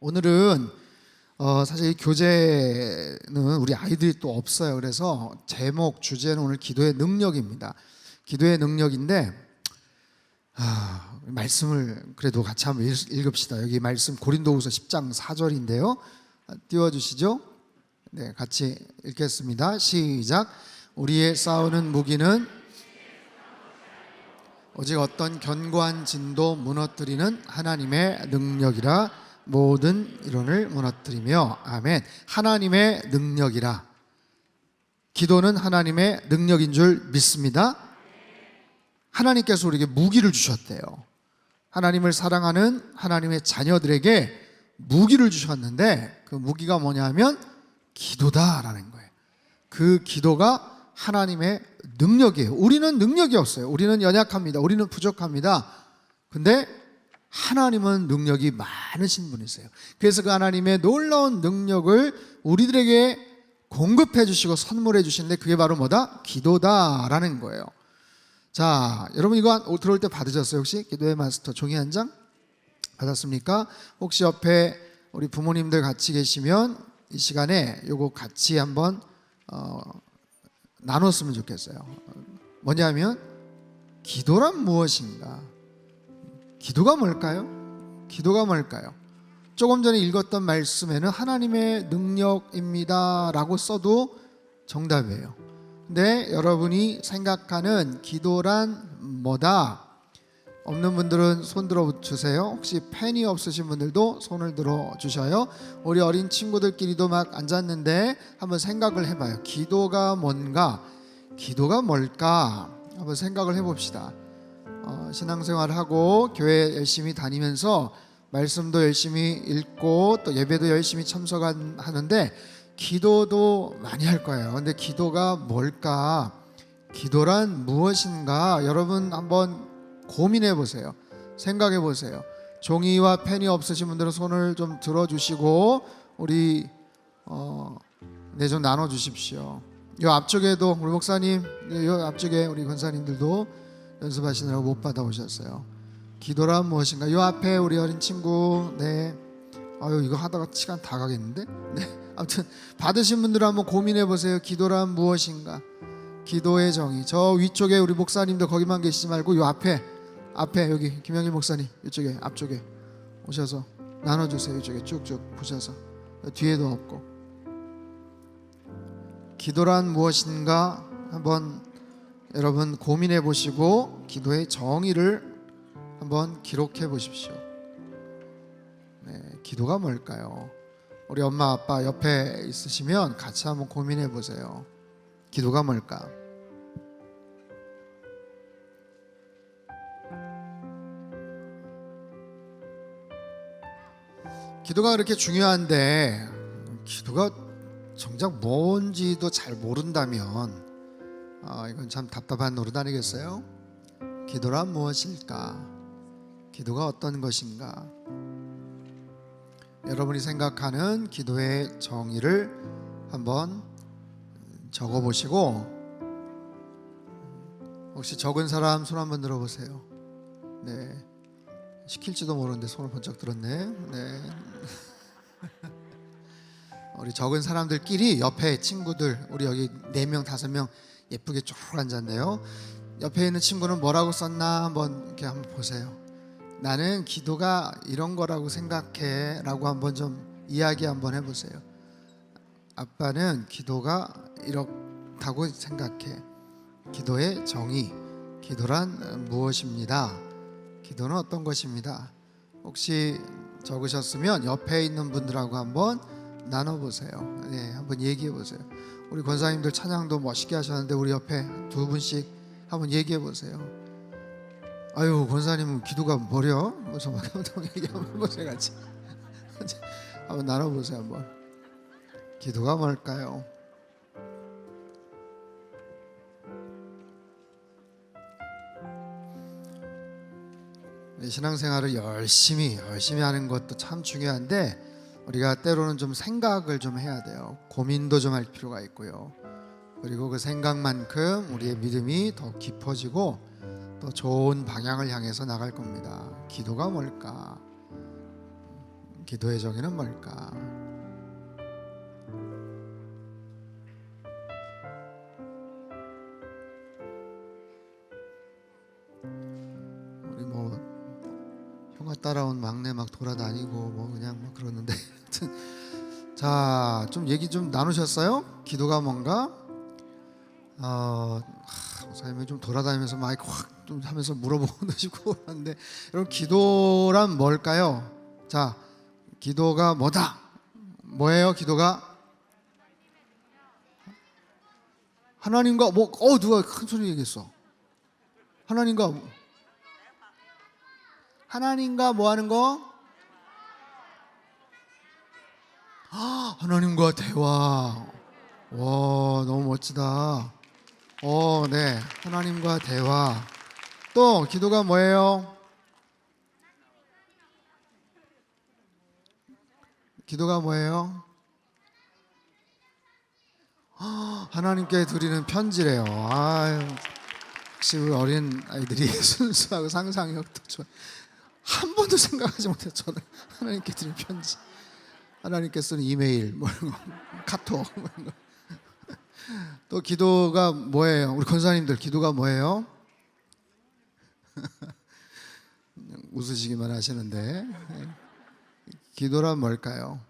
오늘은 사실 이 교재는 우리 아이들이 또 없어요. 그래서 제목 주제는 오늘 기도의 능력입니다. 기도의 능력인데 말씀을 그래도 같이 한번 읽읍시다. 여기 말씀 고린도후서 10장 4절인데요. 띄워주시죠. 네, 같이 읽겠습니다. 시작. 우리의 싸우는 무기는 오직 어떤 견고한 진도 무너뜨리는 하나님의 능력이라. 모든 이론을 무너뜨리며. 아멘. 하나님의 능력이라. 기도는 하나님의 능력인 줄 믿습니다. 하나님께서 우리에게 무기를 주셨대요. 하나님을 사랑하는 하나님의 자녀들에게 무기를 주셨는데 그 무기가 뭐냐면 기도다라는 거예요. 그 기도가 하나님의 능력이에요. 우리는 능력이 없어요. 우리는 연약합니다. 우리는 부족합니다. 근데 하나님은 능력이 많으신 분이세요. 그래서 그 하나님의 놀라운 능력을 우리들에게 공급해 주시고 선물해 주시는데 그게 바로 뭐다? 기도다라는 거예요. 자, 여러분 이거 들어올 때 받으셨어요? 혹시 기도의 마스터 종이 한 장 받았습니까? 혹시 옆에 우리 부모님들 같이 계시면 이 시간에 요거 같이 한번 나눴으면 좋겠어요. 뭐냐면 기도란 무엇인가? 기도가 뭘까요? 기도가 뭘까요? 조금 전에 읽었던 말씀에는 하나님의 능력입니다 라고 써도 정답이에요. 근데 여러분이 생각하는 기도란 뭐다? 없는 분들은 손 들어 주세요. 혹시 펜이 없으신 분들도 손을 들어 주셔요. 우리 어린 친구들끼리도 막 앉았는데 한번 생각을 해봐요. 기도가 뭔가? 기도가 뭘까? 한번 생각을 해봅시다. 신앙생활을 하고 교회 열심히 다니면서 말씀도 열심히 읽고 또 예배도 열심히 참석하는데 기도도 많이 할 거예요. 근데 기도가 뭘까? 기도란 무엇인가? 여러분 한번 고민해 보세요. 생각해 보세요. 종이와 펜이 없으신 분들은 손을 좀 들어주시고 우리 좀 나눠주십시오. 이 앞쪽에도 우리 목사님, 이 앞쪽에 우리 권사님들도 연습하시느라고 못 받아오셨어요. 기도란 무엇인가? 이 앞에 우리 어린 친구, 네. 이거 하다가 시간 다 가겠는데? 네. 아무튼 받으신 분들 한번 고민해 보세요. 기도란 무엇인가? 기도의 정의. 저 위쪽에 우리 목사님도 거기만 계시지 말고 이 앞에 여기 김영일 목사님 이쪽에 앞쪽에 오셔서 나눠주세요. 이쪽에 쭉쭉 보셔서 뒤에도 없고. 기도란 무엇인가? 한번 여러분 고민해 보시고 기도의 정의를 한번 기록해 보십시오. 네, 기도가 뭘까요? 우리 엄마 아빠 옆에 있으시면 같이 한번 고민해 보세요. 기도가 뭘까? 기도가 그렇게 중요한데 기도가 정작 뭔지도 잘 모른다면 이건 참 답답한 노릇 아니겠어요? 기도란 무엇일까? 기도가 어떤 것인가? 여러분이 생각하는 기도의 정의를 한번 적어보시고 혹시 적은 사람 손 한번 들어보세요. 네, 시킬지도 모르는데 손을 번쩍 들었네. 네. 우리 적은 사람들끼리 옆에 친구들 우리 여기 4명 5명 예쁘게 쭉 앉았네요. 옆에 있는 친구는 뭐라고 썼나 한번 이렇게 한번 보세요. 나는 기도가 이런 거라고 생각해 라고 한번 좀 이야기 한번 해보세요. 아빠는 기도가 이렇다고 생각해. 기도의 정의. 기도란 무엇입니다. 기도는 어떤 것입니다. 혹시 적으셨으면 옆에 있는 분들하고 한번 나눠보세요. 네, 한번 얘기해보세요. 우리 권사님들 찬양도 멋있게 하셨는데 우리 옆에 2분씩 한번 얘기해보세요. 아유 권사님은 기도가 뭐려? 무슨 막 얘기 한번 해보세요. 같이 한번 나눠보세요. 한번 기도가 뭘까요? 신앙생활을 열심히 하는 것도 참 중요한데 우리가 때로는 좀 생각을 좀 해야 돼요. 고민도 좀 할 필요가 있고요. 그리고 그 생각만큼 우리의 믿음이 더 깊어지고 또 좋은 방향을 향해서 나갈 겁니다. 기도가 뭘까? 기도의 정의는 뭘까? 우리 뭐 형아 따라온 막내 막 돌아다니고 뭐 그냥 뭐 그러는데 자, 좀 얘기 좀 나누셨어요? 기도가 뭔가? 삶에 좀 돌아다니면서 마이크 확 좀 하면서 물어보시고 하는데, 여러분 기도란 뭘까요? 자, 기도가 뭐다? 뭐예요? 기도가 하나님과 뭐 누가 큰 소리 얘기했어? 하나님과 뭐 하는 거? 하나님과 대화. 와, 너무 멋지다. 네, 하나님과 대화. 또 기도가 뭐예요? 기도가 뭐예요? 하나님께 드리는 편지래요. 아유, 역시 우리 어린 아이들이 순수하고 상상력도 좋아. 한 번도 생각하지 못했죠. 저는 하나님께 드리는 편지, 하나님께 쓰는 이메일, 뭐 이런 거, 카톡, 뭐 이런 거. 또 기도가 뭐예요? 우리 권사님들 기도가 뭐예요? 웃으시기만 하시는데, 기도란 뭘까요?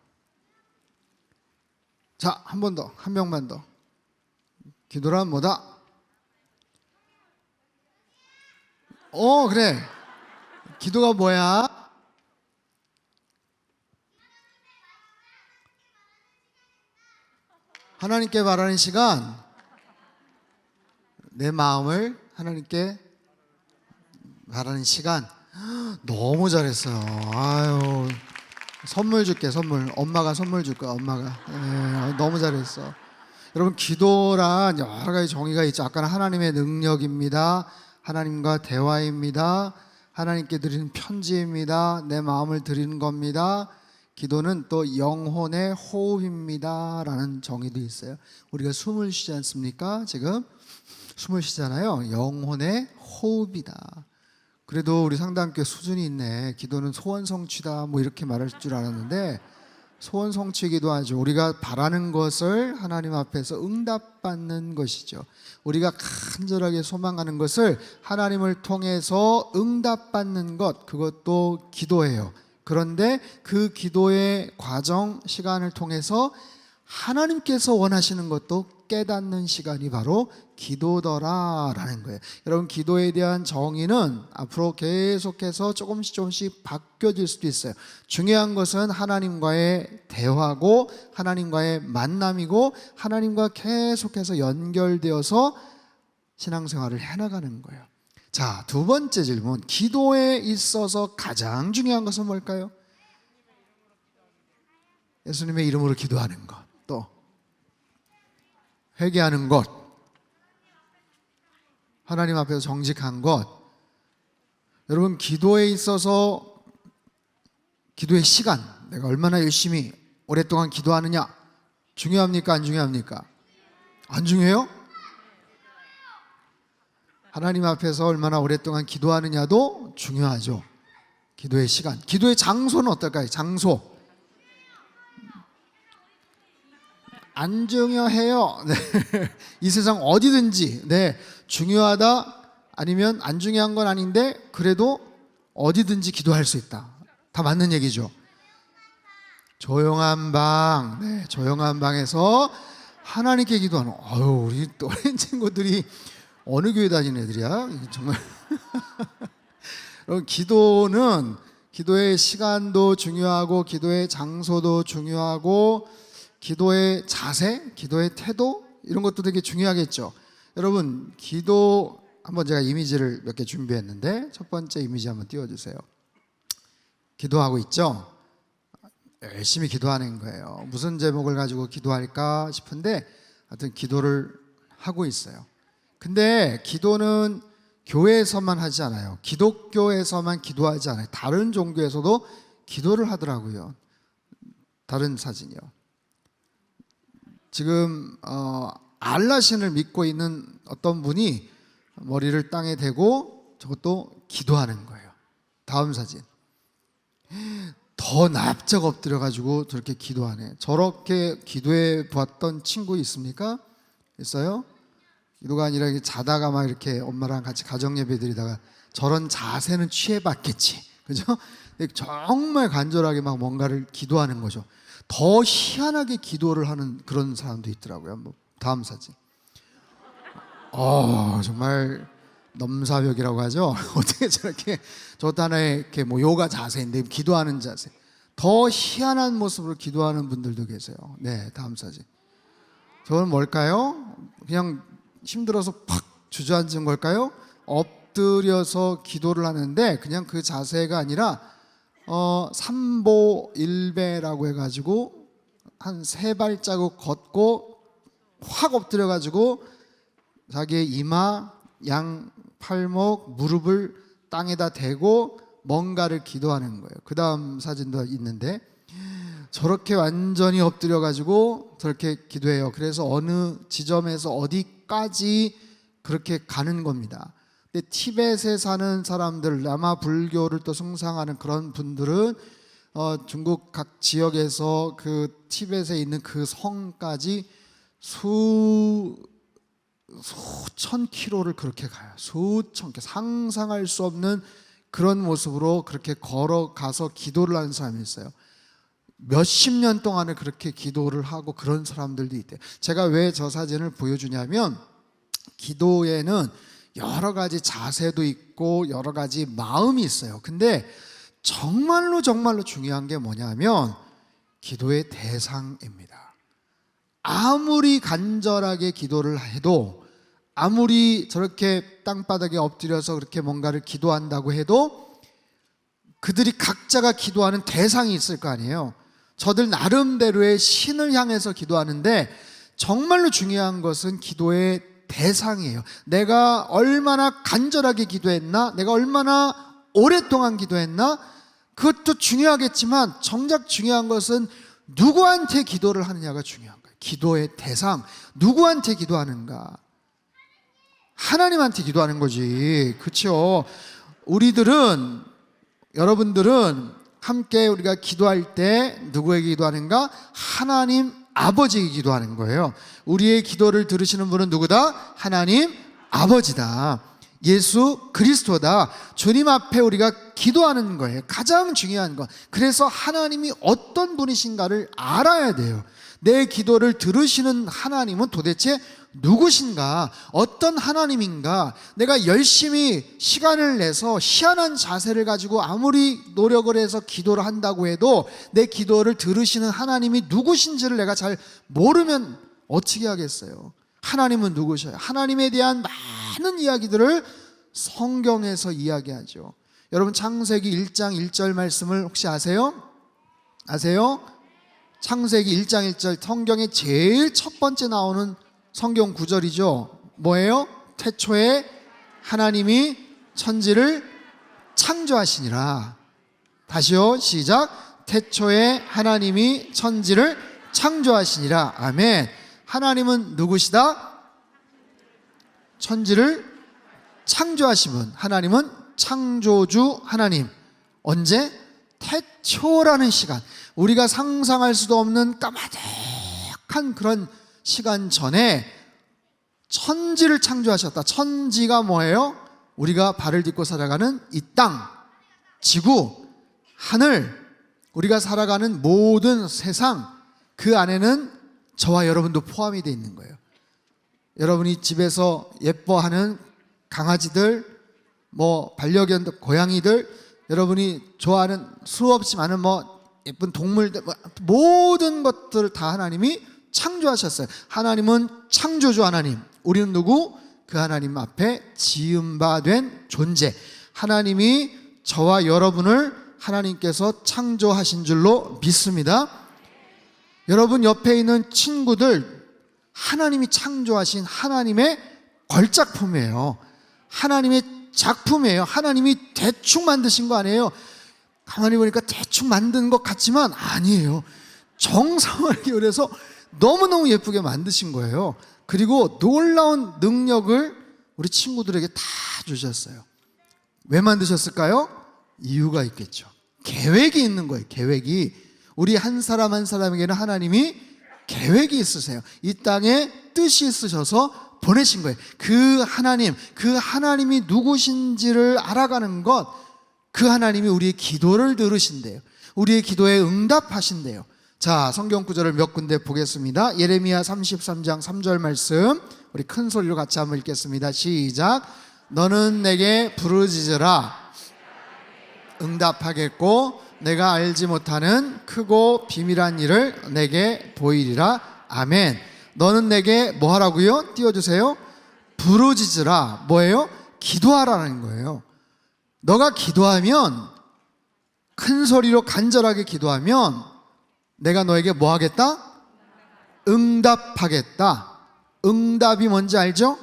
자, 한 번 더, 한 명만 더. 기도란 뭐다? 그래. 기도가 뭐야? 하나님께 말하는 시간. 내 마음을 하나님께 말하는 시간. 너무 잘했어요. 아유, 선물 줄게, 선물. 엄마가 선물 줄 거야, 엄마가. 너무 잘했어. 여러분, 기도란 여러 가지 정의가 있죠. 아까는 하나님의 능력입니다. 하나님과 대화입니다. 하나님께 드리는 편지입니다. 내 마음을 드리는 겁니다. 기도는 또 영혼의 호흡입니다 라는 정의도 있어요. 우리가 숨을 쉬지 않습니까? 지금 숨을 쉬잖아요. 영혼의 호흡이다. 그래도 우리 상담교회 수준이 있네. 기도는 소원 성취다 뭐 이렇게 말할 줄 알았는데, 소원 성취이기도 하죠. 우리가 바라는 것을 하나님 앞에서 응답받는 것이죠. 우리가 간절하게 소망하는 것을 하나님을 통해서 응답받는 것, 그것도 기도예요. 그런데 그 기도의 과정, 시간을 통해서 하나님께서 원하시는 것도 깨닫는 시간이 바로 기도더라라는 거예요. 여러분, 기도에 대한 정의는 앞으로 계속해서 조금씩 바뀌어질 수도 있어요. 중요한 것은 하나님과의 대화고 하나님과의 만남이고 하나님과 계속해서 연결되어서 신앙생활을 해나가는 거예요. 자, 두 번째 질문. 기도에 있어서 가장 중요한 것은 뭘까요? 예수님의 이름으로 기도하는 것, 또 회개하는 것, 하나님 앞에서 정직한 것. 여러분, 기도에 있어서 기도의 시간, 내가 얼마나 열심히 오랫동안 기도하느냐, 중요합니까? 안 중요합니까? 안 중요해요? 하나님 앞에서 얼마나 오랫동안 기도하느냐도 중요하죠. 기도의 시간. 기도의 장소는 어떨까요? 장소. 안 중요해요. 네. 이 세상 어디든지 중요하다 아니면 안 중요한 건 아닌데 그래도 어디든지 기도할 수 있다. 다 맞는 얘기죠. 조용한 방, 조용한 방에서 하나님께 기도하는. 우리 또래 친구들이 어느 교회 다니는 애들이야? 정말. 기도는 기도의 시간도 중요하고 기도의 장소도 중요하고 기도의 자세, 기도의 태도 이런 것도 되게 중요하겠죠. 여러분, 기도 한번 제가 이미지를 몇 개 준비했는데 첫 번째 이미지 한번 띄워주세요. 기도하고 있죠? 열심히 기도하는 거예요. 무슨 제목을 가지고 기도할까 싶은데 하여튼 기도를 하고 있어요. 근데 기도는 교회에서만 하지 않아요. 기독교에서만 기도하지 않아요. 다른 종교에서도 기도를 하더라고요. 다른 사진이요. 지금 알라신을 믿고 있는 어떤 분이 머리를 땅에 대고 저것도 기도하는 거예요. 다음 사진. 더 납작 엎드려가지고 저렇게 기도하네. 저렇게 기도해 보았던 친구 있습니까? 있어요? 기도가 아니라 자다가 막 이렇게 엄마랑 같이 가정예배 드리다가 저런 자세는 취해봤겠지, 그죠? 정말 간절하게 막 뭔가를 기도하는 거죠. 더 희한하게 기도를 하는 그런 사람도 있더라고요. 뭐 다음 사진. 정말 넘사벽이라고 하죠. 어떻게 저렇게, 저것도 하나의 이렇게 뭐 요가 자세인데 기도하는 자세. 더 희한한 모습으로 기도하는 분들도 계세요. 네, 다음 사진. 저건 뭘까요? 그냥 힘들어서 팍 주저앉은 걸까요? 엎드려서 기도를 하는데 그냥 그 자세가 아니라 삼보 일배라고 해가지고 한 3발자국 걷고 확 엎드려가지고 자기의 이마, 양 팔목, 무릎을 땅에다 대고 뭔가를 기도하는 거예요. 그 다음 사진도 있는데 저렇게 완전히 엎드려가지고 저렇게 기도해요. 그래서 어느 지점에서 어디까지 그렇게 가는 겁니다. 근데 티벳에 사는 사람들, 라마 불교를 또 숭상하는 그런 분들은 중국 각 지역에서 그 티벳에 있는 그 성까지 수천 킬로를 그렇게 가요. 수천 킬로, 상상할 수 없는 그런 모습으로 그렇게 걸어가서 기도를 하는 사람이 있어요. 몇십 년 동안을 그렇게 기도를 하고 그런 사람들도 있대요. 제가 왜 저 사진을 보여주냐면 기도에는 여러 가지 자세도 있고 여러 가지 마음이 있어요. 근데 정말로 중요한 게 뭐냐면 기도의 대상입니다. 아무리 간절하게 기도를 해도, 아무리 저렇게 땅바닥에 엎드려서 그렇게 뭔가를 기도한다고 해도 그들이 각자가 기도하는 대상이 있을 거 아니에요. 저들 나름대로의 신을 향해서 기도하는데 정말로 중요한 것은 기도의 대상이에요. 내가 얼마나 간절하게 기도했나, 내가 얼마나 오랫동안 기도했나, 그것도 중요하겠지만 정작 중요한 것은 누구한테 기도를 하느냐가 중요한 거예요. 기도의 대상, 누구한테 기도하는가? 하나님한테 기도하는 거지, 그렇죠? 여러분들은 함께 우리가 기도할 때 누구에게 기도하는가? 하나님 아버지에게 기도하는 거예요. 우리의 기도를 들으시는 분은 누구다? 하나님 아버지다. 예수 그리스도다. 주님 앞에 우리가 기도하는 거예요. 가장 중요한 건. 그래서 하나님이 어떤 분이신가를 알아야 돼요. 내 기도를 들으시는 하나님은 도대체 누구신가? 어떤 하나님인가? 내가 열심히 시간을 내서 희한한 자세를 가지고 아무리 노력을 해서 기도를 한다고 해도 내 기도를 들으시는 하나님이 누구신지를 내가 잘 모르면 어떻게 하겠어요? 하나님은 누구셔요? 하나님에 대한 많은 이야기들을 성경에서 이야기하죠. 여러분 창세기 1장 1절 말씀을 혹시 아세요? 아세요? 창세기 1장 1절 성경에 제일 첫 번째 나오는 성경 구절이죠. 뭐예요? 태초에 하나님이 천지를 창조하시니라. 다시요, 시작. 태초에 하나님이 천지를 창조하시니라. 아멘. 하나님은 누구시다? 천지를 창조하신 분. 하나님은 창조주 하나님. 언제? 태초라는 시간, 우리가 상상할 수도 없는 까마득한 그런 시간 전에 천지를 창조하셨다. 천지가 뭐예요? 우리가 발을 딛고 살아가는 이 땅, 지구, 하늘, 우리가 살아가는 모든 세상, 그 안에는 저와 여러분도 포함이 되어 있는 거예요. 여러분이 집에서 예뻐하는 강아지들, 반려견 고양이들, 여러분이 좋아하는 수없이 많은 예쁜 동물들, 모든 것들을 다 하나님이 창조하셨어요. 하나님은 창조주 하나님. 우리는 누구? 그 하나님 앞에 지음바된 존재. 하나님이 저와 여러분을 하나님께서 창조하신 줄로 믿습니다. 여러분 옆에 있는 친구들, 하나님이 창조하신 하나님의 걸작품이에요. 하나님의 작품이에요. 하나님이 대충 만드신 거 아니에요. 가만히 보니까 대충 만든 것 같지만 아니에요. 정성을 기울여서 너무너무 예쁘게 만드신 거예요. 그리고 놀라운 능력을 우리 친구들에게 다 주셨어요. 왜 만드셨을까요? 이유가 있겠죠. 계획이 있는 거예요. 계획이. 우리 한 사람 한 사람에게는 하나님이 계획이 있으세요. 이 땅에 뜻이 있으셔서 보내신 거예요. 그 하나님이 누구신지를 알아가는 것, 그 하나님이 우리의 기도를 들으신대요. 우리의 기도에 응답하신대요. 자, 성경 구절을 몇 군데 보겠습니다. 예레미야 33장 3절 말씀, 우리 큰 소리로 같이 한번 읽겠습니다. 시작. 너는 내게 부르짖으라, 응답하겠고 내가 알지 못하는 크고 비밀한 일을 내게 보이리라. 아멘. 너는 내게 뭐 하라고요? 띄워주세요. 부르짖으라. 뭐예요? 기도하라는 거예요. 너가 기도하면, 큰 소리로 간절하게 기도하면 내가 너에게 뭐 하겠다? 응답하겠다. 응답이 뭔지 알죠?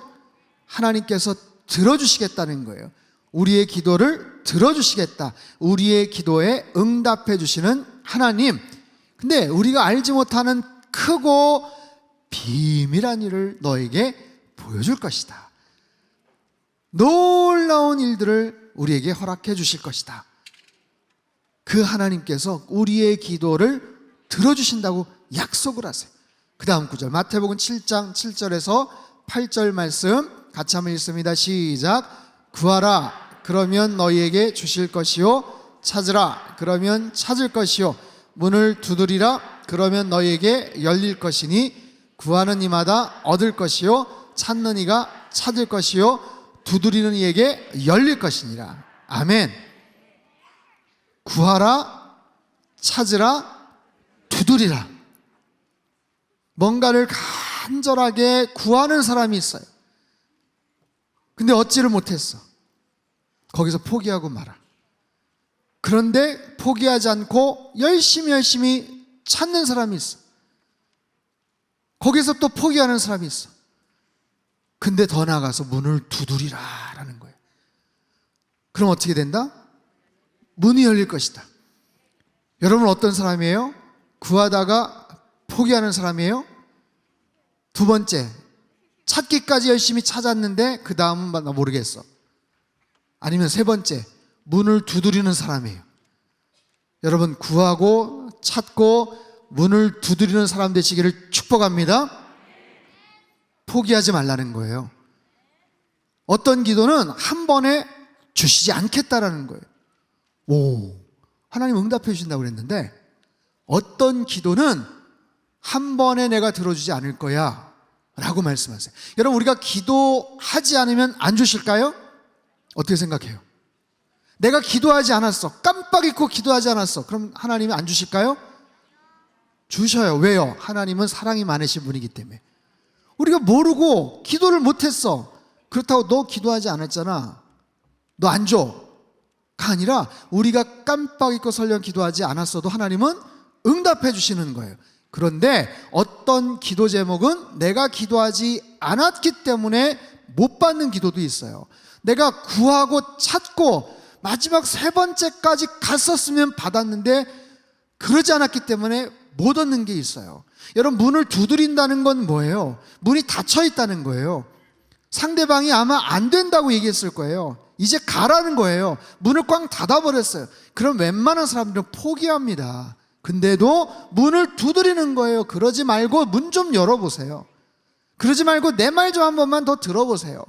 하나님께서 들어주시겠다는 거예요. 우리의 기도를 들어주시겠다. 우리의 기도에 응답해 주시는 하나님. 근데 우리가 알지 못하는 크고 비밀한 일을 너에게 보여줄 것이다. 놀라운 일들을 우리에게 허락해 주실 것이다. 그 하나님께서 우리의 기도를 들어주신다고 약속을 하세요. 그 다음 구절, 마태복음 7장 7절에서 8절 말씀 같이 한번 읽습니다. 시작. 구하라, 그러면 너희에게 주실 것이요. 찾으라, 그러면 찾을 것이요. 문을 두드리라, 그러면 너희에게 열릴 것이니 구하는 이마다 얻을 것이요. 찾는 이가 찾을 것이요. 두드리는 이에게 열릴 것이니라. 아멘. 구하라, 찾으라, 두드리라. 뭔가를 간절하게 구하는 사람이 있어요. 근데 얻지를 못했어. 거기서 포기하고 말아. 그런데 포기하지 않고 열심히 찾는 사람이 있어. 거기서 또 포기하는 사람이 있어. 근데 더 나아가서 문을 두드리라 라는 거예요. 그럼 어떻게 된다? 문이 열릴 것이다. 여러분 어떤 사람이에요? 구하다가 포기하는 사람이에요? 두 번째, 찾기까지 열심히 찾았는데 그 다음은 나 모르겠어. 아니면 세 번째, 문을 두드리는 사람이에요. 여러분 구하고 찾고 문을 두드리는 사람 되시기를 축복합니다. 포기하지 말라는 거예요. 어떤 기도는 한 번에 주시지 않겠다라는 거예요. 오, 하나님 응답해 주신다고 그랬는데 어떤 기도는 한 번에 내가 들어주지 않을 거야 라고 말씀하세요. 여러분 우리가 기도하지 않으면 안 주실까요? 어떻게 생각해요? 내가 기도하지 않았어, 깜빡 잊고 기도하지 않았어, 그럼 하나님이 안 주실까요? 주셔요. 왜요? 하나님은 사랑이 많으신 분이기 때문에. 우리가 모르고 기도를 못했어, 그렇다고 너 기도하지 않았잖아, 너 안 줘 가 아니라 우리가 깜빡 잊고 설령 기도하지 않았어도 하나님은 응답해 주시는 거예요. 그런데 어떤 기도 제목은 내가 기도하지 않았기 때문에 못 받는 기도도 있어요. 내가 구하고 찾고 마지막 세 번째까지 갔었으면 받았는데 그러지 않았기 때문에 못 얻는 게 있어요. 여러분 문을 두드린다는 건 뭐예요? 문이 닫혀 있다는 거예요. 상대방이 아마 안 된다고 얘기했을 거예요. 이제 가라는 거예요. 문을 꽝 닫아버렸어요. 그럼 웬만한 사람들은 포기합니다. 근데도 문을 두드리는 거예요. 그러지 말고 문 좀 열어보세요. 그러지 말고 내 말 좀 한 번만 더 들어보세요.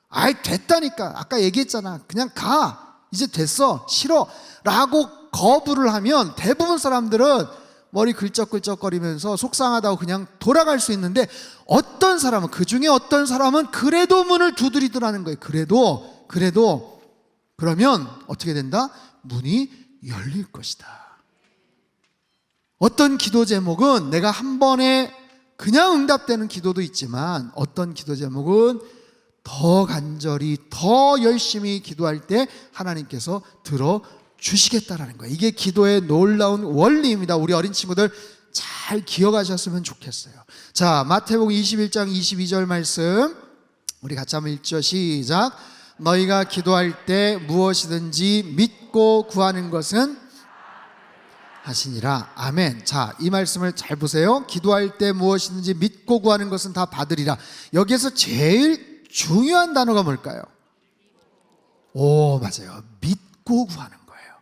아이 됐다니까, 아까 얘기했잖아, 그냥 가, 이제 됐어, 싫어 라고 거부를 하면 대부분 사람들은 머리 긁적긁적거리면서 속상하다고 그냥 돌아갈 수 있는데 어떤 사람은, 그 중에 어떤 사람은 그래도 문을 두드리더라는 거예요. 그래도 그러면 어떻게 된다? 문이 열릴 것이다. 어떤 기도 제목은 내가 한 번에 그냥 응답되는 기도도 있지만 어떤 기도 제목은 더 간절히 더 열심히 기도할 때 하나님께서 들어주시겠다라는 거예요. 이게 기도의 놀라운 원리입니다. 우리 어린 친구들 잘 기억하셨으면 좋겠어요. 자, 마태복음 21장 22절 말씀 우리 같이 한번 읽죠. 시작. 너희가 기도할 때 무엇이든지 믿고 구하는 것은 하시니라. 아멘. 자, 이 말씀을 잘 보세요. 기도할 때 무엇이든지 믿고 구하는 것은 다 받으리라. 여기에서 제일 중요한 단어가 뭘까요? 오, 맞아요. 믿고 구하는 거예요.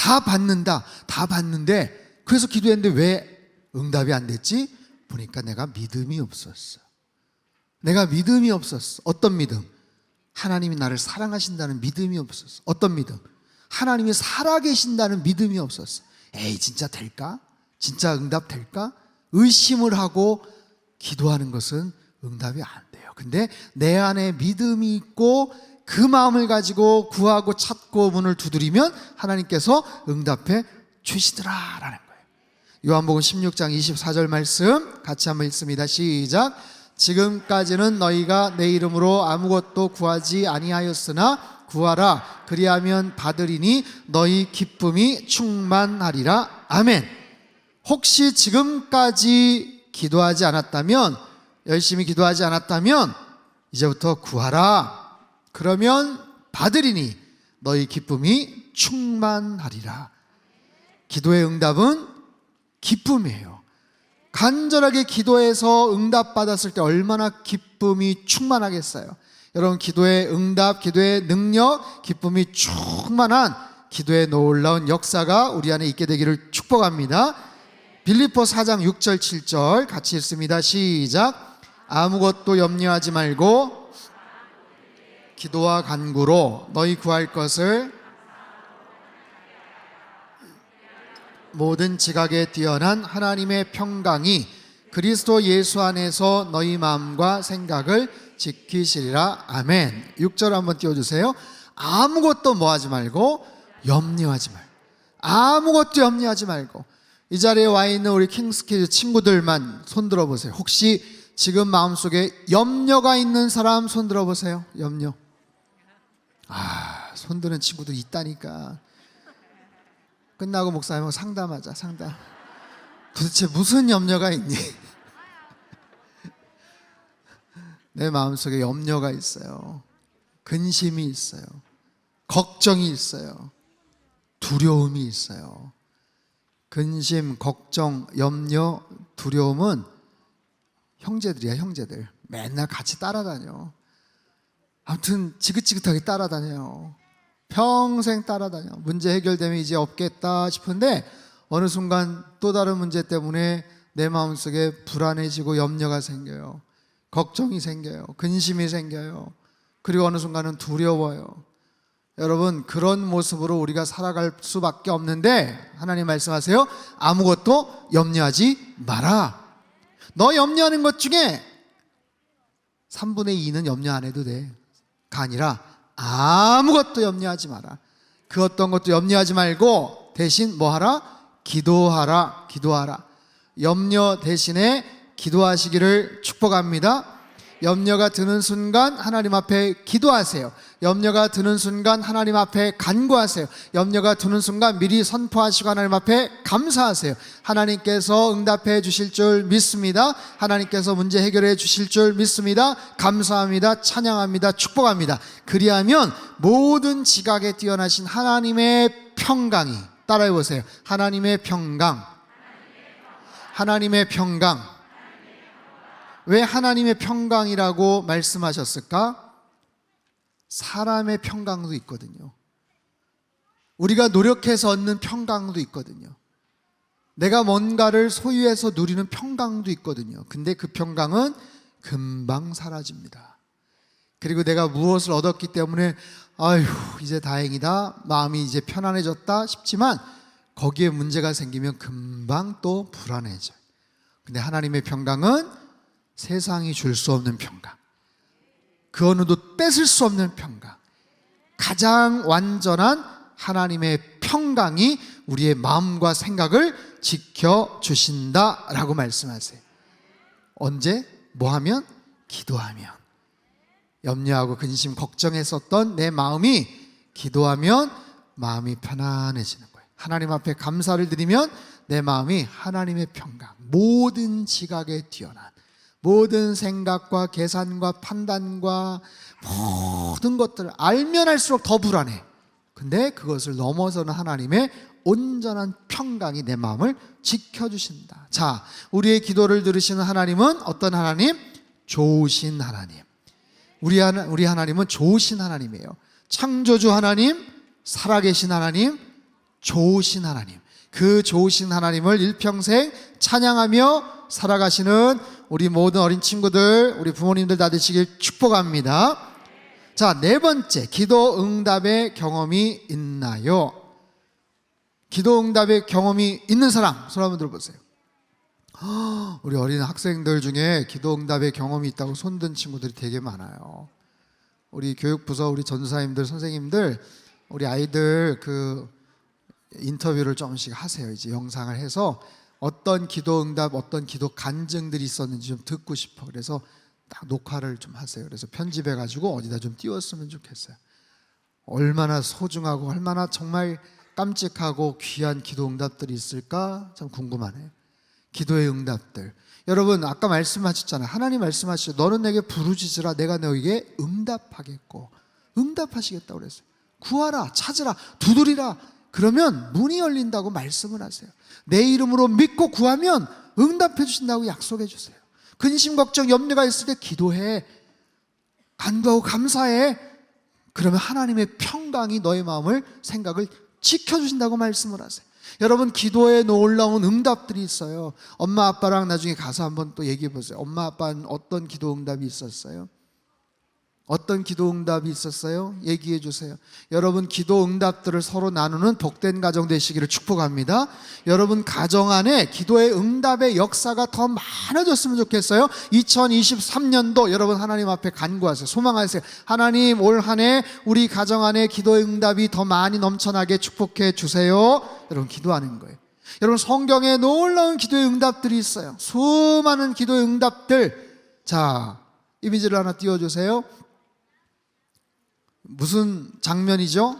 다 받는다. 다 받는데 그래서 기도했는데 왜 응답이 안 됐지? 보니까 내가 믿음이 없었어. 내가 믿음이 없었어. 어떤 믿음? 하나님이 나를 사랑하신다는 믿음이 없었어. 어떤 믿음? 하나님이 살아계신다는 믿음이 없었어. 에이, 진짜 될까? 진짜 응답 될까? 의심을 하고 기도하는 것은 응답이 안 돼요. 근데 내 안에 믿음이 있고 그 마음을 가지고 구하고 찾고 문을 두드리면 하나님께서 응답해 주시더라라는 거예요. 요한복음 16장 24절 말씀 같이 한번 읽습니다. 시작. 지금까지는 너희가 내 이름으로 아무것도 구하지 아니하였으나 구하라. 그리하면 받으리니 너희 기쁨이 충만하리라. 아멘. 혹시 지금까지 기도하지 않았다면, 열심히 기도하지 않았다면 이제부터 구하라. 그러면 받으리니 너희 기쁨이 충만하리라. 기도의 응답은 기쁨이에요. 간절하게 기도해서 응답받았을 때 얼마나 기쁨이 충만하겠어요. 여러분, 기도의 응답, 기도의 능력, 기쁨이 충만한 기도의 놀라운 역사가 우리 안에 있게 되기를 축복합니다. 빌립보 4장 6절 7절 같이 읽습니다. 시작. 아무것도 염려하지 말고 기도와 간구로 너희 구할 것을 모든 지각에 뛰어난 하나님의 평강이 그리스도 예수 안에서 너희 마음과 생각을 지키시리라. 아멘. 6절 한번 띄워주세요. 아무것도 뭐 하지 말고 염려하지 말고, 아무것도 염려하지 말고. 이 자리에 와 있는 우리 킹스키즈 친구들만 손 들어보세요. 혹시 지금 마음속에 염려가 있는 사람 손 들어보세요. 염려. 손 드는 친구들 있다니까. 끝나고 목사님하고 상담하자. 상담. 도대체 무슨 염려가 있니? 내 마음속에 염려가 있어요. 근심이 있어요. 걱정이 있어요. 두려움이 있어요. 근심, 걱정, 염려, 두려움은 형제들이야, 형제들. 맨날 같이 따라다녀. 아무튼 지긋지긋하게 따라다녀요. 평생 따라다녀. 문제 해결되면 이제 없겠다 싶은데 어느 순간 또 다른 문제 때문에 내 마음속에 불안해지고 염려가 생겨요. 걱정이 생겨요. 근심이 생겨요. 그리고 어느 순간은 두려워요. 여러분, 그런 모습으로 우리가 살아갈 수밖에 없는데 하나님 말씀하세요. 아무것도 염려하지 마라. 너 염려하는 것 중에 3분의 2는 염려 안 해도 돼. 가 아니라 아무것도 염려하지 마라. 그 어떤 것도 염려하지 말고 대신 뭐 하라? 기도하라. 기도하라. 염려 대신에 기도하시기를 축복합니다. 염려가 드는 순간 하나님 앞에 기도하세요. 염려가 드는 순간 하나님 앞에 간구하세요. 염려가 드는 순간 미리 선포하시고 하나님 앞에 감사하세요. 하나님께서 응답해 주실 줄 믿습니다. 하나님께서 문제 해결해 주실 줄 믿습니다. 감사합니다. 찬양합니다. 축복합니다. 그리하면 모든 지각에 뛰어나신 하나님의 평강이, 따라해 보세요. 하나님의 평강. 하나님의 평강. 왜 하나님의 평강이라고 말씀하셨을까? 사람의 평강도 있거든요. 우리가 노력해서 얻는 평강도 있거든요. 내가 뭔가를 소유해서 누리는 평강도 있거든요. 근데 그 평강은 금방 사라집니다. 그리고 내가 무엇을 얻었기 때문에 아휴 이제 다행이다, 마음이 이제 편안해졌다 싶지만 거기에 문제가 생기면 금방 또 불안해져요. 근데 하나님의 평강은 세상이 줄 수 없는 평강, 그 어느도 뺏을 수 없는 평강, 가장 완전한 하나님의 평강이 우리의 마음과 생각을 지켜주신다라고 말씀하세요. 언제? 뭐하면? 기도하면. 염려하고 근심 걱정했었던 내 마음이 기도하면 마음이 편안해지는 거예요. 하나님 앞에 감사를 드리면 내 마음이 하나님의 평강, 모든 지각에 뛰어난 모든 생각과 계산과 판단과 모든 것들을 알면 알수록 더 불안해. 근데 그것을 넘어서는 하나님의 온전한 평강이 내 마음을 지켜주신다. 자, 우리의 기도를 들으시는 하나님은 어떤 하나님? 좋으신 하나님. 우리 하나님은 좋으신 하나님이에요. 창조주 하나님, 살아계신 하나님, 좋으신 하나님, 그 좋으신 하나님을 일평생 찬양하며 살아가시는 우리 모든 어린 친구들, 우리 부모님들 다 되시길 축복합니다. 자, 네 번째, 기도 응답의 경험이 있나요? 기도 응답의 경험이 있는 사람 손 한번 들어보세요. 우리 어린 학생들 중에 기도 응답의 경험이 있다고 손든 친구들이 되게 많아요. 우리 교육부서 우리 전사님들, 선생님들 우리 아이들 그 인터뷰를 조금씩 하세요. 이제 영상을 해서 어떤 기도 응답, 어떤 기도 간증들이 있었는지 좀 듣고 싶어. 그래서 딱 녹화를 좀 하세요. 그래서 편집해 가지고 어디다 좀 띄웠으면 좋겠어요. 얼마나 소중하고 얼마나 정말 깜찍하고 귀한 기도 응답들이 있을까 참 궁금하네요. 기도의 응답들. 여러분 아까 말씀하셨잖아요. 하나님 말씀하시죠. 너는 내게 부르짖으라 내가 너에게 응답하겠고. 응답하시겠다고 그랬어요. 구하라, 찾으라, 두드리라. 그러면 문이 열린다고 말씀을 하세요. 내 이름으로 믿고 구하면 응답해 주신다고 약속해 주세요. 근심, 걱정, 염려가 있을 때 기도해. 간구하고 감사해. 그러면 하나님의 평강이 너의 마음을, 생각을 지켜주신다고 말씀을 하세요. 여러분 기도에 놀라운 응답들이 있어요. 엄마 아빠랑 나중에 가서 한번 또 얘기해 보세요. 엄마 아빠는 어떤 기도 응답이 있었어요? 어떤 기도 응답이 있었어요? 얘기해 주세요. 여러분 기도 응답들을 서로 나누는 복된 가정 되시기를 축복합니다. 여러분 가정 안에 기도의 응답의 역사가 더 많아졌으면 좋겠어요. 2023년도 여러분 하나님 앞에 간구하세요. 소망하세요. 하나님 올 한 해 우리 가정 안에 기도의 응답이 더 많이 넘쳐나게 축복해 주세요. 여러분 기도하는 거예요. 여러분 성경에 놀라운 기도의 응답들이 있어요. 수많은 기도의 응답들. 자, 이미지를 하나 띄워주세요. 무슨 장면이죠?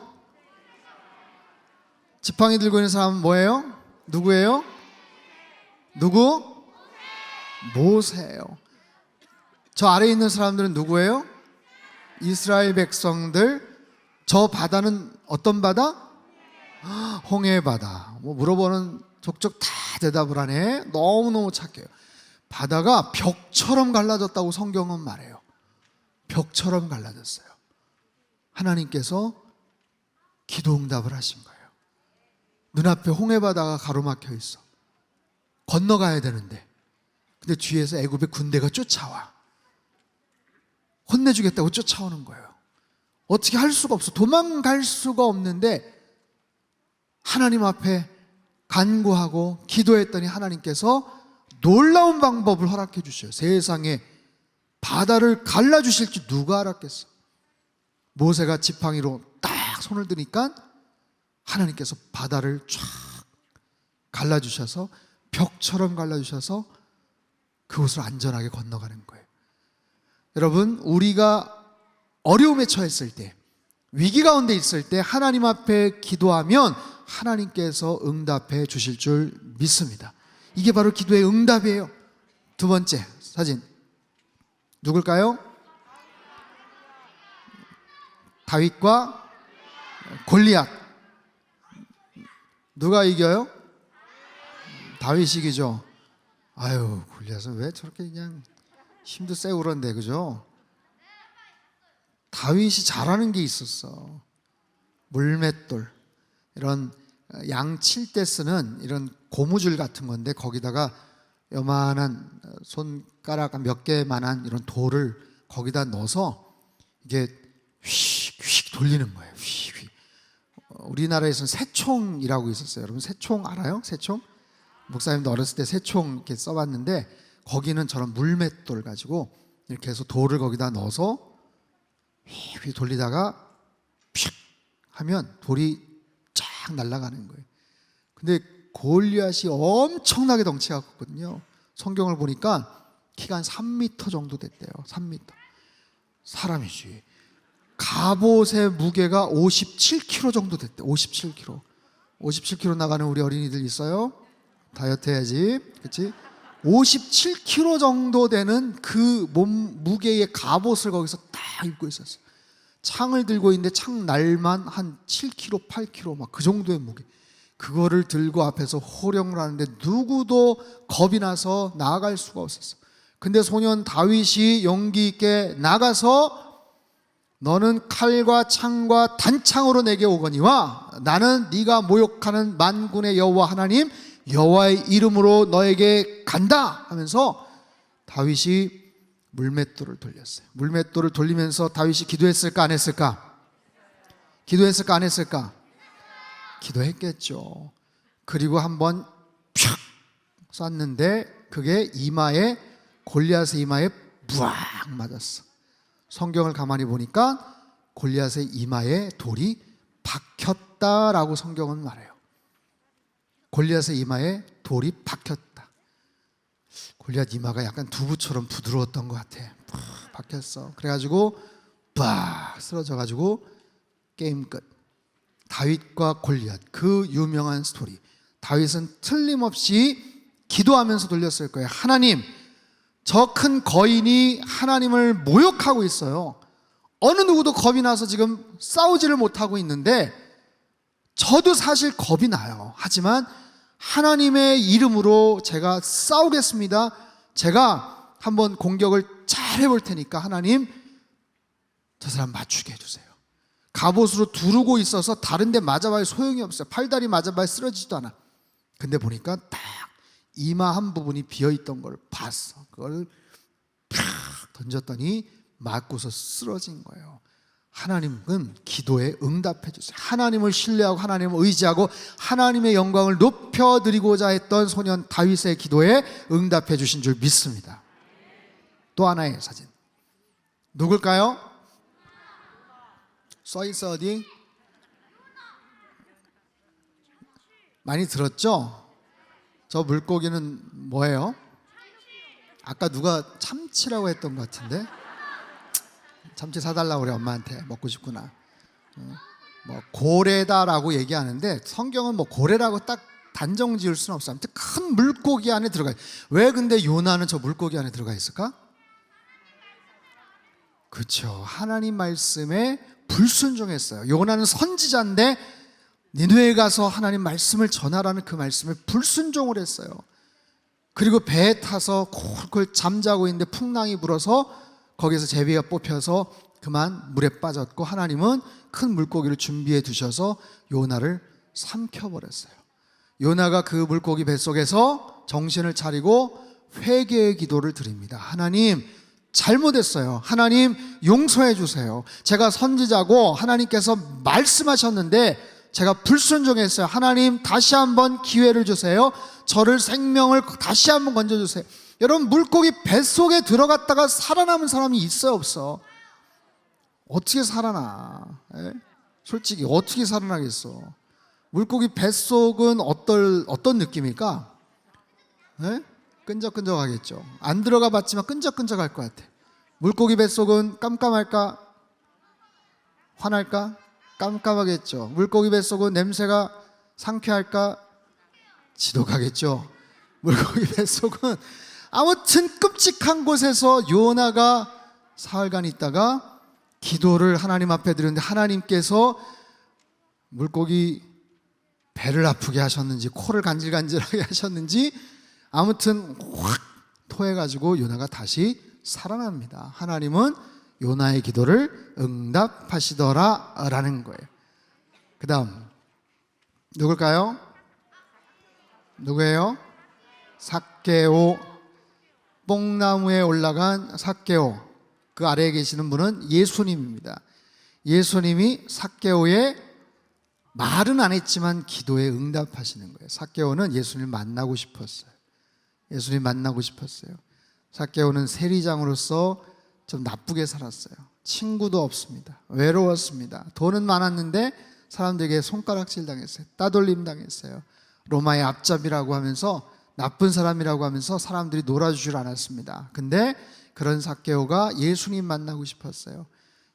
지팡이 들고 있는 사람은 뭐예요? 누구예요? 누구? 모세예요. 저 아래에 있는 사람들은 누구예요? 이스라엘 백성들. 저 바다는 어떤 바다? 홍해 바다. 뭐 물어보는 족족 다 대답을 하네. 너무너무 착해요. 바다가 벽처럼 갈라졌다고 성경은 말해요. 벽처럼 갈라졌어요. 하나님께서 기도 응답을 하신 거예요. 눈앞에 홍해바다가 가로막혀 있어. 건너가야 되는데 근데 뒤에서 애굽의 군대가 쫓아와. 혼내주겠다고 쫓아오는 거예요. 어떻게 할 수가 없어. 도망갈 수가 없는데 하나님 앞에 간구하고 기도했더니 하나님께서 놀라운 방법을 허락해 주셔요. 세상에 바다를 갈라주실 줄 누가 알았겠어. 모세가 지팡이로 딱 손을 드니까 하나님께서 바다를 쫙 갈라주셔서 벽처럼 갈라주셔서 그곳을 안전하게 건너가는 거예요. 여러분 우리가 어려움에 처했을 때, 위기 가운데 있을 때 하나님 앞에 기도하면 하나님께서 응답해 주실 줄 믿습니다. 이게 바로 기도의 응답이에요. 두 번째 사진 누굴까요? 다윗과 골리앗. 누가 이겨요? 다윗이 이기죠. 아유 골리앗은 왜 저렇게 그냥 힘도 세고 그런데, 그죠? 다윗이 잘하는 게 있었어. 물맷돌, 이런 양 칠 때 쓰는 이런 고무줄 같은 건데 거기다가 요만한 손가락 몇 개만한 이런 돌을 거기다 넣어서 이게 휙휙 돌리는 거예요. 휙휙. 우리나라에서는 새총이라고 있었어요. 여러분 새총 알아요? 새총? 목사님도 어렸을 때 새총 이렇게 써봤는데 거기는 저런 물맷돌 가지고 이렇게 해서 돌을 거기다 넣어서 휙휙 돌리다가 픽 하면 돌이 쫙 날아가는 거예요. 근데 골리앗이 엄청나게 덩치가 컸거든요. 성경을 보니까 키가 한 3m 정도 됐대요. 3m. 사람이지. 갑옷의 무게가 57kg 정도 됐대. 57kg. 57kg 나가는 우리 어린이들 있어요? 다이어트 해야지. 그렇지? 57kg 정도 되는 그 몸 무게의 갑옷을 거기서 딱 입고 있었어요. 창을 들고 있는데 창 날만 한 7kg, 8kg 막 그 정도의 무게. 그거를 들고 앞에서 호령을 하는데 누구도 겁이 나서 나아갈 수가 없었어요. 근데 소년 다윗이 용기 있게 나가서 너는 칼과 창과 단창으로 내게 오거니와 나는 네가 모욕하는 만군의 여호와 하나님 여호와의 이름으로 너에게 간다 하면서 다윗이 물맷돌을 돌렸어요. 물맷돌을 돌리면서 다윗이 기도했을까 안 했을까? 기도했을까 안 했을까? 기도했겠죠. 그리고 한번 촥 쐈는데 그게 이마에, 골리앗의 이마에 부악 맞았어. 성경을 가만히 보니까 골리앗의 이마에 돌이 박혔다라고 성경은 말해요. 골리앗의 이마에 돌이 박혔다. 골리앗 이마가 약간 두부처럼 부드러웠던 것 같아. 팍 박혔어. 그래가지고 빡 쓰러져가지고 게임 끝. 다윗과 골리앗, 그 유명한 스토리. 다윗은 틀림없이 기도하면서 돌렸을 거예요. 하나님, 저 큰 거인이 하나님을 모욕하고 있어요. 어느 누구도 겁이 나서 지금 싸우지를 못하고 있는데 저도 사실 겁이 나요. 하지만 하나님의 이름으로 제가 싸우겠습니다. 제가 한번 공격을 잘 해볼 테니까 하나님 저 사람 맞추게 해주세요. 갑옷으로 두르고 있어서 다른 데 맞아봐야 소용이 없어요. 팔다리 맞아봐야 쓰러지지도 않아. 근데 보니까 딱 이마 한 부분이 비어있던 걸 봤어. 그걸 팍 던졌더니 맞고서 쓰러진 거예요. 하나님은 기도에 응답해 주세요. 하나님을 신뢰하고 하나님을 의지하고 하나님의 영광을 높여드리고자 했던 소년 다윗의 기도에 응답해 주신 줄 믿습니다. 또 하나의 사진 누굴까요? 써있어 어디? 많이 들었죠? 저 물고기는 뭐예요? 아까 누가 참치라고 했던 것 같은데? 참치 사달라고 그래. 엄마한테 먹고 싶구나. 뭐 고래다라고 얘기하는데 성경은 뭐 고래라고 딱 단정 지을 수는 없어요. 아무튼 큰 물고기 안에 들어가요. 왜 근데 요나는 저 물고기 안에 들어가 있을까? 그렇죠. 하나님 말씀에 불순종했어요. 요나는 선지자인데 니느웨에 가서 하나님 말씀을 전하라는 그 말씀에 불순종을 했어요. 그리고 배에 타서 콜콜 잠자고 있는데 풍랑이 불어서 거기서 제비가 뽑혀서 그만 물에 빠졌고 하나님은 큰 물고기를 준비해 두셔서 요나를 삼켜버렸어요. 요나가 그 물고기 뱃속에서 정신을 차리고 회개의 기도를 드립니다. 하나님 잘못했어요. 하나님 용서해 주세요. 제가 선지자고 하나님께서 말씀하셨는데 제가 불순종했어요. 하나님 다시 한번 기회를 주세요. 저를 생명을 다시 한번 건져주세요. 여러분 물고기 뱃속에 들어갔다가 살아남은 사람이 있어요 없어? 어떻게 살아나? 솔직히 어떻게 살아나겠어? 물고기 뱃속은 어떤 느낌일까? 끈적끈적하겠죠. 안 들어가 봤지만 끈적끈적할 것 같아. 물고기 뱃속은 깜깜할까? 환할까? 깜깜하겠죠. 물고기 뱃속은 냄새가 상쾌할까? 지독하겠죠. 물고기 뱃속은 아무튼 끔찍한 곳에서 요나가 사흘간 있다가 기도를 하나님 앞에 드렸는데 하나님께서 물고기 배를 아프게 하셨는지 코를 간질간질하게 하셨는지 아무튼 확 토해가지고 요나가 다시 살아납니다. 하나님은 요나의 기도를 응답하시더라 라는 거예요. 그 다음 누굴까요? 누구예요? 삭개오. 뽕나무에 올라간 삭개오. 그 아래에 계시는 분은 예수님입니다. 예수님이 삭개오의 말은 안 했지만 기도에 응답하시는 거예요. 삭개오는 예수님을 만나고 싶었어요. 예수님 만나고 싶었어요. 삭개오는 세리장으로서 좀 나쁘게 살았어요. 친구도 없습니다. 외로웠습니다. 돈은 많았는데 사람들에게 손가락질 당했어요. 따돌림 당했어요. 로마의 앞잡이라고 하면서 나쁜 사람이라고 하면서 사람들이 놀아주질 않았습니다. 근데 그런 삭개오가 예수님 만나고 싶었어요.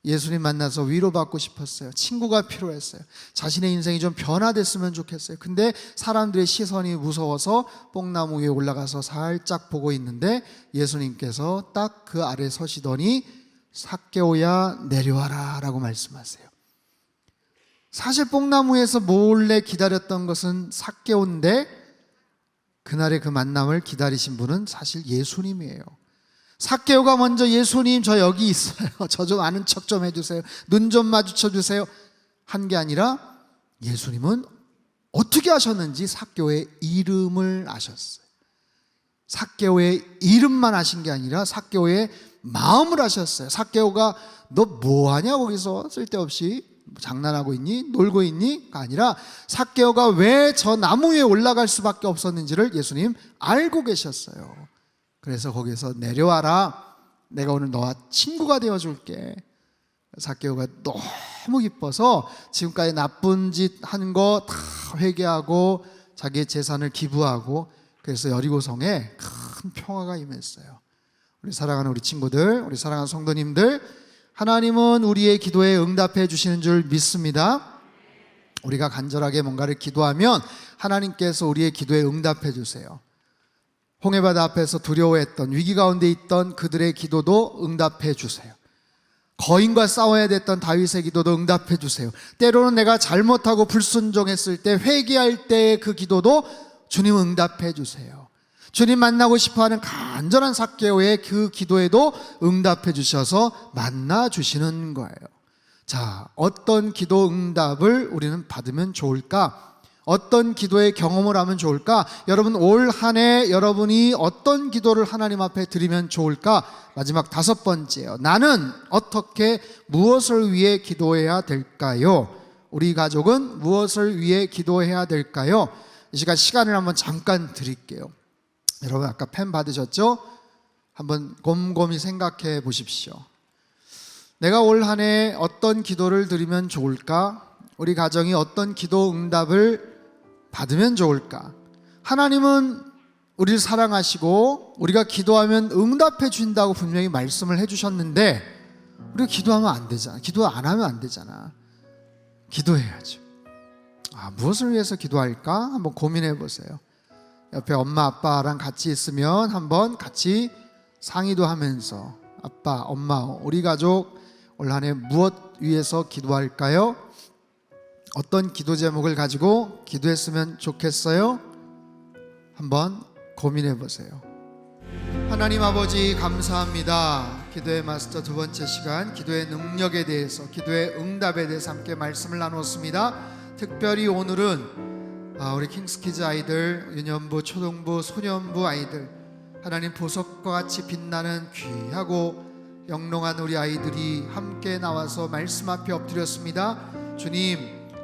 예수님 만나서 위로받고 싶었어요. 친구가 필요했어요. 자신의 인생이 좀 변화됐으면 좋겠어요. 근데 사람들의 시선이 무서워서 뽕나무 위에 올라가서 살짝 보고 있는데 예수님께서 딱 그 아래 서시더니 삭개오야 내려와라 라고 말씀하세요. 사실 뽕나무에서 몰래 기다렸던 것은 삭개오인데 그날의 그 만남을 기다리신 분은 사실 예수님이에요. 삭개오가 먼저 예수님 저 여기 있어요. 저 좀 아는 척 좀 해주세요. 눈 좀 마주쳐 주세요. 한 게 아니라 예수님은 어떻게 하셨는지 삭개오의 이름을 아셨어요. 삭개오의 이름만 아신 게 아니라 삭개오의 마음을 아셨어요. 삭개오가 너 뭐하냐 거기서 쓸데없이 장난하고 있니? 놀고 있니?가 아니라 삭개오가 왜 저 나무 위에 올라갈 수밖에 없었는지를 예수님 알고 계셨어요. 그래서 거기서 내려와라. 내가 오늘 너와 친구가 되어줄게. 삭개오가 너무 기뻐서 지금까지 나쁜 짓 한 거 다 회개하고 자기의 재산을 기부하고 그래서 여리고성에 큰 평화가 임했어요. 우리 사랑하는 우리 친구들, 우리 사랑하는 성도님들, 하나님은 우리의 기도에 응답해 주시는 줄 믿습니다. 우리가 간절하게 뭔가를 기도하면 하나님께서 우리의 기도에 응답해 주세요. 홍해바다 앞에서 두려워했던 위기 가운데 있던 그들의 기도도 응답해 주세요. 거인과 싸워야 됐던 다윗의 기도도 응답해 주세요. 때로는 내가 잘못하고 불순종했을 때 회개할 때의 그 기도도 주님 응답해 주세요. 주님 만나고 싶어하는 간절한 삭개오의 그 기도에도 응답해 주셔서 만나 주시는 거예요. 자, 어떤 기도 응답을 우리는 받으면 좋을까? 어떤 기도의 경험을 하면 좋을까? 여러분 올 한 해 여러분이 어떤 기도를 하나님 앞에 드리면 좋을까? 마지막 5번째요. 나는 어떻게 무엇을 위해 기도해야 될까요? 우리 가족은 무엇을 위해 기도해야 될까요? 이 시간 시간을 한번 잠깐 드릴게요. 여러분 아까 펜 받으셨죠? 한번 곰곰이 생각해 보십시오. 내가 올 한 해 어떤 기도를 드리면 좋을까? 우리 가정이 어떤 기도 응답을 받으면 좋을까? 하나님은 우리를 사랑하시고 우리가 기도하면 응답해 준다고 분명히 말씀을 해주셨는데 우리가 기도하면 안 되잖아. 기도 안 하면 안 되잖아. 기도해야죠. 무엇을 위해서 기도할까? 한번 고민해 보세요. 옆에 엄마 아빠랑 같이 있으면 한번 같이 상의도 하면서 아빠 엄마 우리 가족 올 한 해 무엇 위해서 기도할까요? 어떤 기도 제목을 가지고 기도했으면 좋겠어요? 한번 고민해 보세요. 하나님 아버지 감사합니다. 기도의 마스터 2번째 시간 기도의 능력에 대해서 기도의 응답에 대해서 함께 말씀을 나눴습니다. 특별히 오늘은 우리 킹스키즈 아이들, 유년부, 초등부, 소년부 아이들 하나님 보석과 같이 빛나는 귀하고 영롱한 우리 아이들이 함께 나와서 말씀 앞에 엎드렸습니다. 주님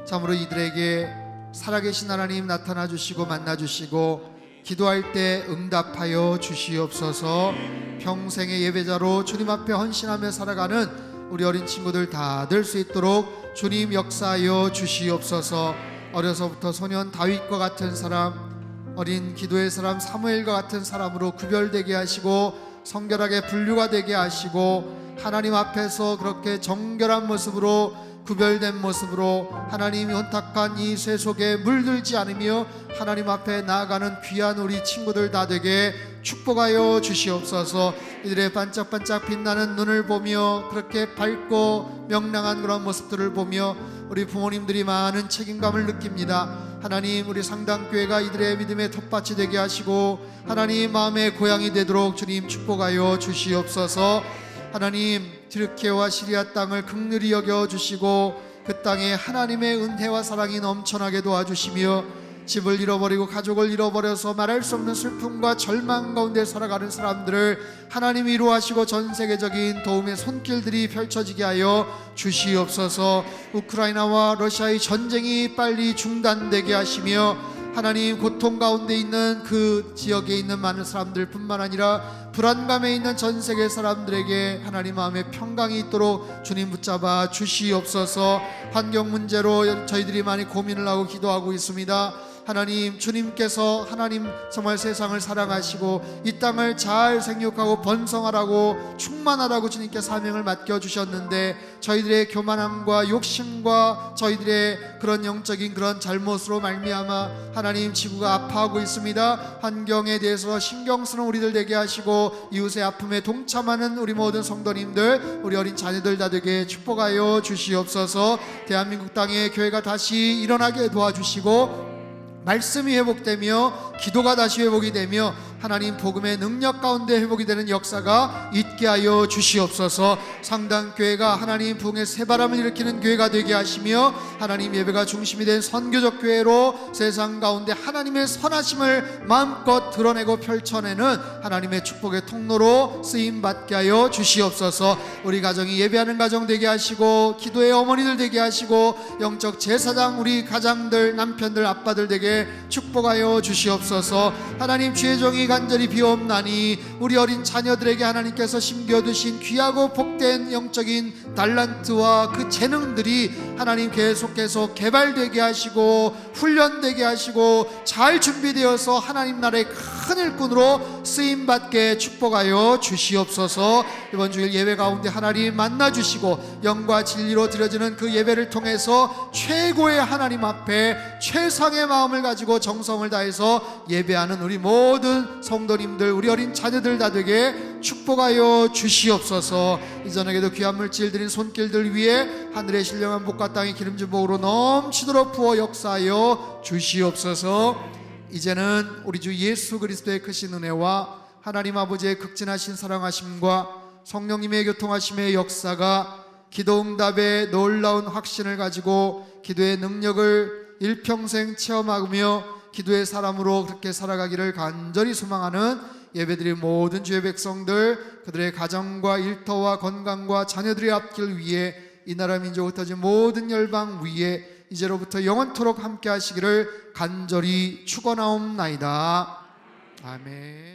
참으로 이들에게 살아계신 하나님 나타나 주시고 만나 주시고 기도할 때 응답하여 주시옵소서. 평생의 예배자로 주님 앞에 헌신하며 살아가는 우리 어린 친구들 다 될 수 있도록 주님 역사하여 주시옵소서. 어려서부터 소년 다윗과 같은 사람, 어린 기도의 사람 사무엘과 같은 사람으로 구별되게 하시고 성결하게 분류가 되게 하시고 하나님 앞에서 그렇게 정결한 모습으로 구별된 모습으로 하나님이 혼탁한 이 쇠 속에 물들지 않으며 하나님 앞에 나아가는 귀한 우리 친구들 다 되게 축복하여 주시옵소서. 이들의 반짝반짝 빛나는 눈을 보며 그렇게 밝고 명랑한 그런 모습들을 보며 우리 부모님들이 많은 책임감을 느낍니다. 하나님 우리 상당교회가 이들의 믿음의 텃밭이 되게 하시고 하나님 마음의 고향이 되도록 주님 축복하여 주시옵소서. 하나님 드르케와 시리아 땅을 긍휼히 여겨주시고 그 땅에 하나님의 은혜와 사랑이 넘쳐나게 도와주시며 집을 잃어버리고 가족을 잃어버려서 말할 수 없는 슬픔과 절망 가운데 살아가는 사람들을 하나님이 위로하시고 전 세계적인 도움의 손길들이 펼쳐지게 하여 주시옵소서. 우크라이나와 러시아의 전쟁이 빨리 중단되게 하시며 하나님 고통 가운데 있는 그 지역에 있는 많은 사람들 뿐만 아니라 불안감에 있는 전 세계 사람들에게 하나님 마음의 평강이 있도록 주님 붙잡아 주시옵소서. 환경 문제로 저희들이 많이 고민을 하고 기도하고 있습니다. 하나님 주님께서 하나님 정말 세상을 사랑하시고 이 땅을 잘 생육하고 번성하라고 충만하라고 주님께 사명을 맡겨주셨는데 저희들의 교만함과 욕심과 저희들의 그런 영적인 그런 잘못으로 말미암아 하나님 지구가 아파하고 있습니다. 환경에 대해서 신경 쓰는 우리들 되게 하시고 이웃의 아픔에 동참하는 우리 모든 성도님들 우리 어린 자녀들 다 되게 축복하여 주시옵소서. 대한민국 땅에 교회가 다시 일어나게 도와주시고 말씀이 회복되며 기도가 다시 회복이 되며 하나님 복음의 능력 가운데 회복이 되는 역사가 있게 하여 주시옵소서. 상당교회가 하나님 부흥의 새바람을 일으키는 교회가 되게 하시며 하나님 예배가 중심이 된 선교적 교회로 세상 가운데 하나님의 선하심을 마음껏 드러내고 펼쳐내는 하나님의 축복의 통로로 쓰임받게 하여 주시옵소서. 우리 가정이 예배하는 가정 되게 하시고 기도의 어머니들 되게 하시고 영적 제사장 우리 가장들 남편들 아빠들 되게 축복하여 주시옵소서. 하나님 주의 종이 간절히 비옵나니 우리 어린 자녀들에게 하나님께서 심겨두신 귀하고 복된 영적인 달란트와 그 재능들이 하나님 계속해서 개발되게 하시고 훈련되게 하시고 잘 준비되어서 하나님 나라의 큰 일꾼으로 쓰임받게 축복하여 주시옵소서. 이번 주일 예배 가운데 하나님 만나주시고 영과 진리로 드려지는 그 예배를 통해서 최고의 하나님 앞에 최상의 마음을 가지고 정성을 다해서 예배하는 우리 모든 성도님들 우리 어린 자녀들 다 되게 축복하여 주시옵소서. 이전에도 귀한 물질 드린 손길들 위에 하늘의 신령한 복과 땅의 기름진 복으로 넘치도록 부어 역사하여 주시옵소서. 이제는 우리 주 예수 그리스도의 크신 은혜와 하나님 아버지의 극진하신 사랑하심과 성령님의 교통하심의 역사가 기도응답의 놀라운 확신을 가지고 기도의 능력을 일평생 체험하며 기도의 사람으로 그렇게 살아가기를 간절히 소망하는 예배드린 모든 주의 백성들 그들의 가정과 일터와 건강과 자녀들의 앞길 위에 이 나라 민족 흩어진 모든 열방 위에 이제로부터 영원토록 함께 하시기를 간절히 축원하옵나이다. 아멘.